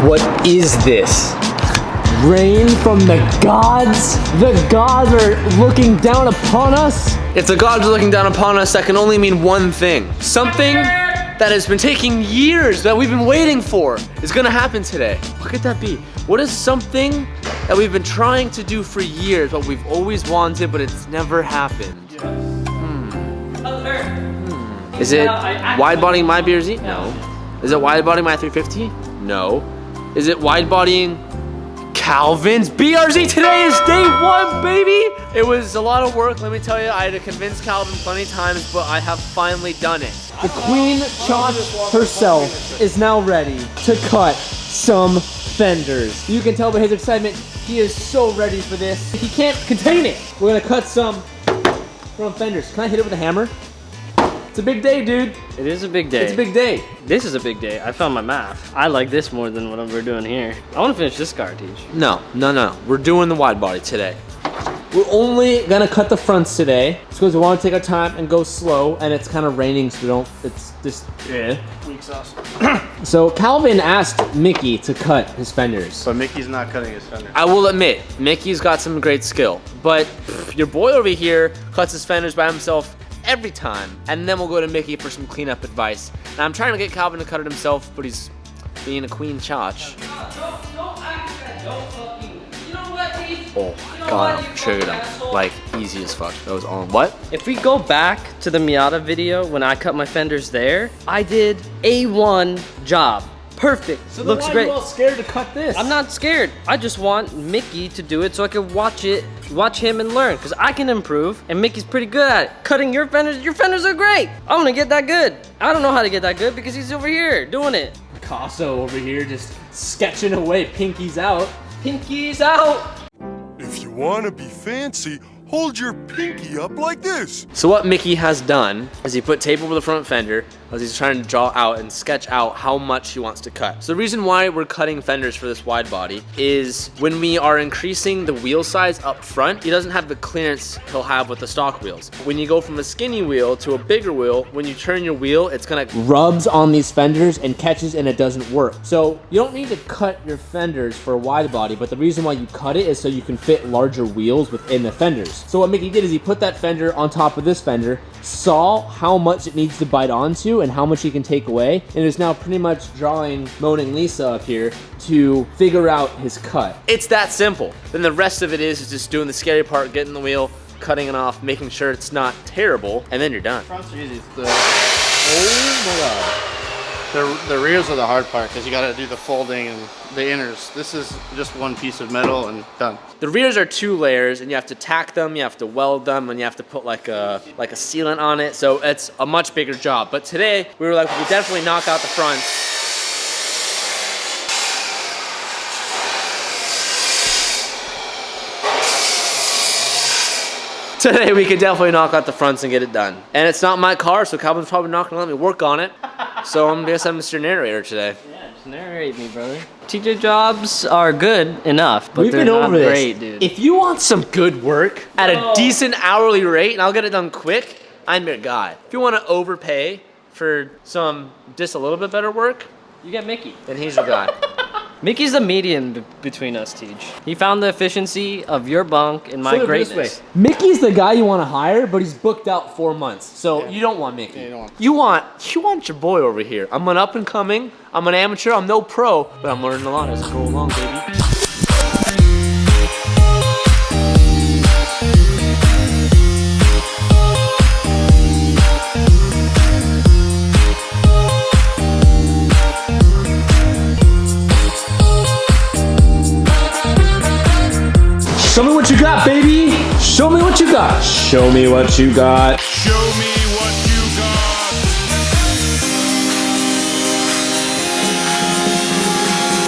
What is this? Rain from the gods? The gods are looking down upon us? If the gods are looking down upon us, that can only mean one thing. Something that has been taking years, that we've been waiting for, is gonna happen today. What could that be? What is something that we've been trying to do for years, but we've always wanted, but it's never happened? Is it wide-bodying my BRZ? No. Is it wide-bodying my 350? No. Is it wide-bodying Calvin's BRZ? Today is day one, baby! It was a lot of work, let me tell you. I had to convince Calvin plenty of times, but I have finally done it. The Queen Chot herself is now ready to cut some fenders. You can tell by his excitement, he is so ready for this. He can't contain it. We're gonna cut some front fenders. Can I hit it with a hammer? It's a big day, dude. It is a big day. It's a big day. This is a big day. I found my math. I like this more than what we're doing here. I want to finish this car, Teach. No. We're doing the wide body today. We're only gonna cut the fronts today because we want to take our time and go slow, and it's kind of raining, so we don't, it's just, Weak sauce. So Calvin asked Mickey to cut his fenders. But Mickey's not cutting his fenders. I will admit, Mickey's got some great skill, but your boy over here cuts his fenders by himself every time, and then we'll go to Mickey for some cleanup advice. Now I'm trying to get Calvin to cut it himself, but he's being a queen chotch. Oh my god, I triggered him. Like, easy as fuck. That was on what? If we go back to the Miata video when I cut my fenders there, I did A1 job. Perfect. So looks why great. Are you all scared to cut this? I'm not scared. I just want Mickey to do it so I can watch him and learn, because I can improve, and Mickey's pretty good at it. Cutting your fenders are great. I want to get that good. I don't know how to get that good because he's over here doing it. Casso over here just sketching away, pinkies out. Pinky's out. If you want to be fancy, hold your pinky up like this. So what Mickey has done is he put tape over the front fender as he's trying to draw out and sketch out how much he wants to cut. So the reason why we're cutting fenders for this wide body is when we are increasing the wheel size up front, he doesn't have the clearance he'll have with the stock wheels. When you go from a skinny wheel to a bigger wheel, when you turn your wheel, it's gonna rubs on these fenders and catches, and it doesn't work. So you don't need to cut your fenders for a wide body, but the reason why you cut it is so you can fit larger wheels within the fenders. So what Mickey did is he put that fender on top of this fender, saw how much it needs to bite onto and how much he can take away, and is now pretty much drawing Mona and Lisa up here to figure out his cut. It's that simple. Then the rest of it is just doing the scary part, getting the wheel, cutting it off, making sure it's not terrible, and then you're done. Fronts are easy. Oh my god. The rears are the hard part because you got to do the folding and the inners. This is just one piece of metal and done. The rears are 2 layers, and you have to tack them, you have to weld them, and you have to put like a sealant on it. So it's a much bigger job. But today we were like, we could definitely knock out the fronts. Today we could definitely knock out the fronts and get it done. And it's not my car, so Calvin's probably not gonna let me work on it. So I guess I'm Mr. Narrator today. Yeah, just narrate me, brother. TJ jobs are good enough, but We've they're been not over this. great, dude. If you want some good work at a decent hourly rate, and I'll get it done quick, I'm your guy. If you want to overpay for some just a little bit better work, You get Mickey. then he's your guy. Mickey's the median between us, Teach. He found the efficiency of your bunk and my Put it this greatness. way, Mickey's the guy you want to hire, but he's booked out 4 months. So you don't want Mickey. You don't want You want your boy over here. I'm an up and coming. I'm an amateur. I'm no pro, but I'm learning a lot as I go along, baby. Show me what you got, baby. Show me what you got. Show me what you got. Show me what you got.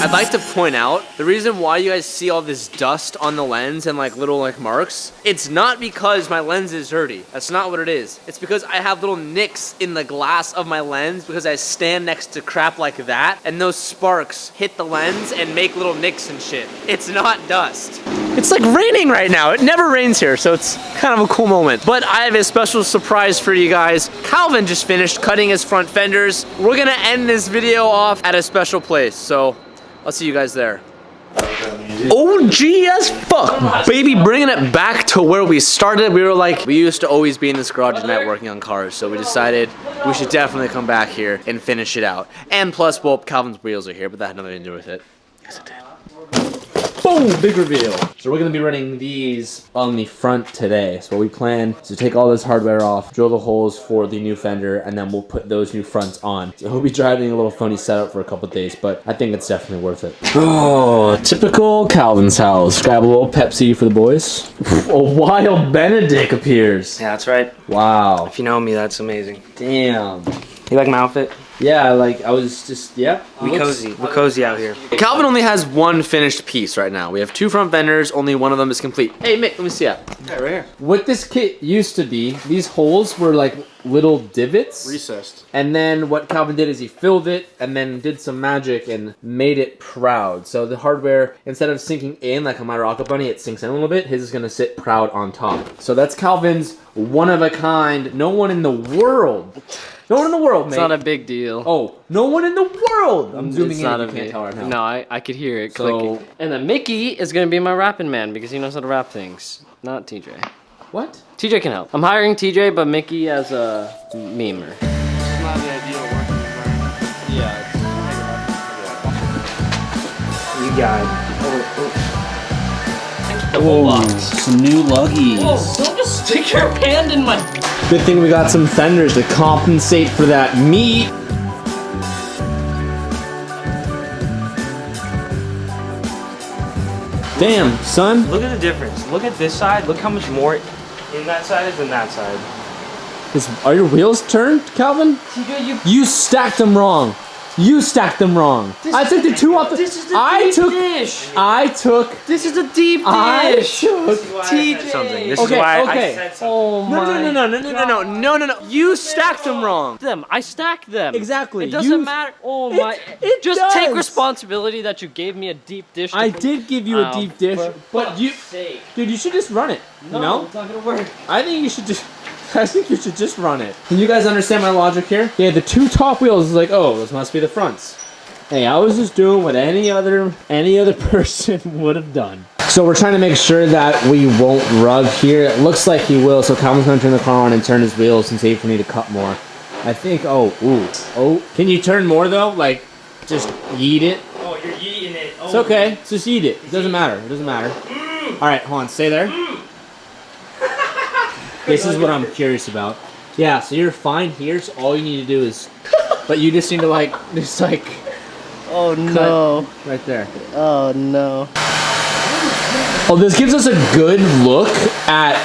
I'd like to point out the reason why you guys see all this dust on the lens and like little like marks. It's not because my lens is dirty. That's not what it is. It's because I have little nicks in the glass of my lens because I stand next to crap like that, and those sparks hit the lens and make little nicks and shit. It's not dust. It's like raining right now. It never rains here, so it's kind of a cool moment. But I have a special surprise for you guys. Calvin just finished cutting his front fenders. We're gonna end this video off at a special place, so I'll see you guys there. OG as fuck, baby, bringing it back to where we started. We were like, we used to always be in this garage at night working on cars, so we decided we should definitely come back here and finish it out. And plus, well, Calvin's wheels are here, but that had nothing to do with it. Yes, it did. Boom, big reveal. So we're gonna be running these on the front today. So what we plan is to take all this hardware off, drill the holes for the new fender, and then we'll put those new fronts on. So we'll be driving a little funny setup for a couple days, but I think it's definitely worth it. Oh, typical Calvin's house. Grab a little Pepsi for the boys. A wild Benedict appears. Yeah, that's right. Wow. If you know me, that's amazing. Damn. You like my outfit? Yeah, like I was just, yeah. We're cozy out here. Calvin only has one finished piece right now. We have two front fenders, only one of them is complete. Hey Mick, let me see it. Yeah, right here. What this kit used to be, these holes were like little divots. Recessed. And then what Calvin did is he filled it and then did some magic and made it proud. So the hardware, instead of sinking in like on my Rocket Bunny, it sinks in a little bit. His is gonna sit proud on top. So that's Calvin's one of a kind. No one in the world. No one in the world, mate. It's not a big deal. Oh, no one in the world. I'm zooming It's in. not You a can't big. tell right now. No, I could hear it So- clicking. And then Mickey is gonna be my rapping man because he knows how to rap things. Not TJ. What? TJ can help. I'm hiring TJ, but Mickey as a memer. It's not the ideal working environment. Yeah. You got Whoa, some new luggies. don't just stick your hand in my. Good thing we got some fenders to compensate for that meat. Damn, son. Look at the difference. Look at this side. Look how much more in that side is than that side. Are your wheels turned, Calvin? TJ, You stacked them wrong. You stacked them wrong. I took the two off the. This is the I deep took. dish. I took. This is a deep dish. I took. TJ. Something. This Okay, is why okay. I said something. Oh my. No. You stacked them wrong. Them. I stacked them. Exactly. It doesn't matter. Oh my. It Just does. take responsibility that you gave me a deep dish. I did give you a deep dish, but you, Sake. dude, you should just run it. You know? It's not gonna work. I think you should just. I think you should just run it. Can you guys understand my logic here? Yeah, the two top wheels is like, oh, those must be the fronts. Hey, I was just doing what any other person would have done. So we're trying to make sure that we won't rug here. It looks like he will, so Calvin's gonna turn the car on and turn his wheels and see if we need to cut more. I think, oh. Can you turn more though? Like, just yeet it? Oh, you're yeeting it. Oh. It's okay, just eat it. It doesn't matter, it doesn't matter. All right, hold on, stay there. This is what I'm curious about. Yeah, so you're fine here, so all you need to do is, but you just need to like, Oh no. right there. Oh no. Well, this gives us a good look at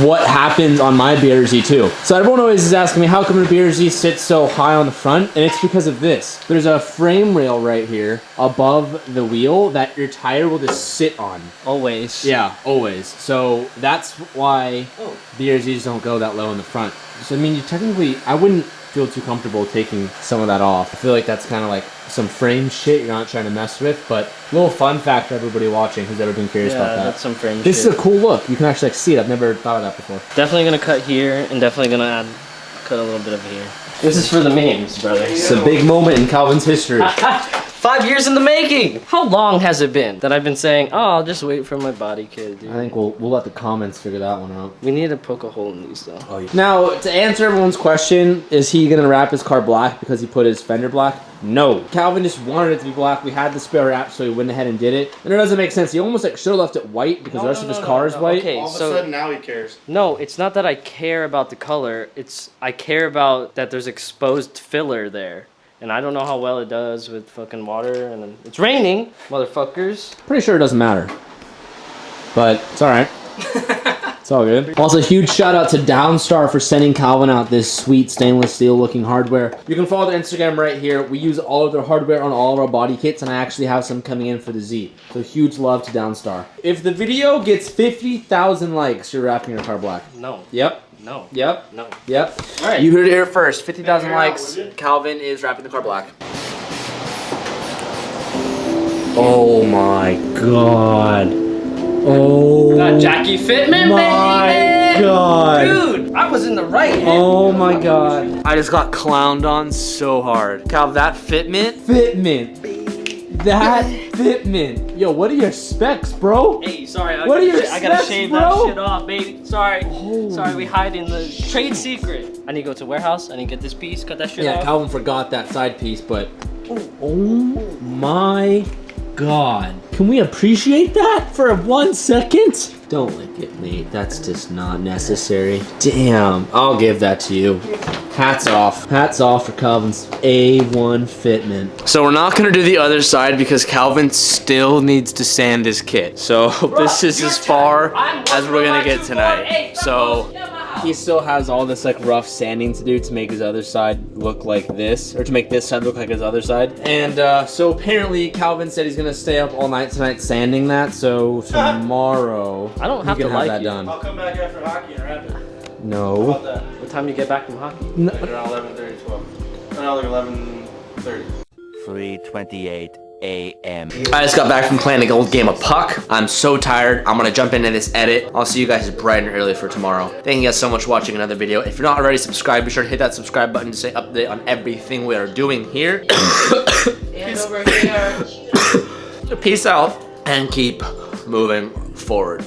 what happens on my BRZ too. So everyone always is asking me, how come the BRZ sits so high on the front? And it's because of this. There's a frame rail right here above the wheel that your tire will just sit on. Always. Yeah, always. So that's why BRZs don't go that low in the front. So I mean, you technically, I wouldn't feel too comfortable taking some of that off. I feel like that's kind of like some frame shit you're not trying to mess with, but a little fun fact for everybody watching who's ever been curious about that. That's some frame This shit. is a cool look. You can actually like see it. I've never thought of that before. Definitely gonna cut here and definitely gonna cut a little bit of here. This is for the memes, brother. It's a big moment in Calvin's history. 5 years in the making! How long has it been that I've been saying, oh, I'll just wait for my body kit, dude? I think we'll let the comments figure that one out. We need to poke a hole in these, though. Oh, yeah. Now, to answer everyone's question, is he gonna wrap his car black because he put his fender black? No. Calvin just wanted it to be black. We had the spare wrap, so he went ahead and did it. And it doesn't make sense. He almost like should have left it white because the rest of his car is white. Okay, All of a so sudden now he cares. no, it's not that I care about the color. It's I care about that there's exposed filler there. And I don't know how well it does with fucking water. And then it's raining, motherfuckers. Pretty sure it doesn't matter. But it's alright. It's all good. Also, huge shout out to Downstar for sending Calvin out this sweet stainless steel looking hardware. You can follow their Instagram right here. We use all of their hardware on all of our body kits, and I actually have some coming in for the Z. So huge love to Downstar. If the video gets 50,000 likes, you're wrapping your car black. No, Yep. no, Yep. no. Yep. All right. You heard it here first. 50,000 Figure it out, likes. would you? Calvin is wrapping the car black. Oh my god. Oh Got Jackie Fitman, my baby! god. Dude, I was in the right hand. Oh my god. I just got clowned on so hard. Cal, that Fitment. Fitment. that fitment. Yo, what are your specs, bro? Hey, sorry. What are your I gotta specs, shave bro? that shit off, baby. Sorry. Holy Sorry, we hiding the trade secret. I need to go to warehouse. I need to get this piece, cut that shit Yeah, off. Calvin forgot that side piece, but oh my God. Can we appreciate that for 1 second? Don't lick it, mate. That's just not necessary. Damn, I'll give that to you. Hats off. Hats off for Calvin's A1 fitment. So we're not gonna do the other side because Calvin still needs to sand this kit. So this is as far as we're gonna get tonight. So he still has all this like rough sanding to do to make his other side look like this, or to make this side look like his other side. And so apparently Calvin said he's gonna stay up all night tonight sanding that. So tomorrow I don't have you to can have like that you. done. I'll come back after hockey and wrap it. No. What time do you get back from hockey? Like around 11:30, 12. No, like 11:30. 3:28 a.m. I just got back from playing an old game of puck. I'm so tired. I'm gonna jump into this edit. I'll see you guys bright and early for tomorrow. Thank you guys so much for watching another video. If you're not already subscribed, be sure to hit that subscribe button to stay updated on everything we are doing here. And over here. Peace out and keep moving forward.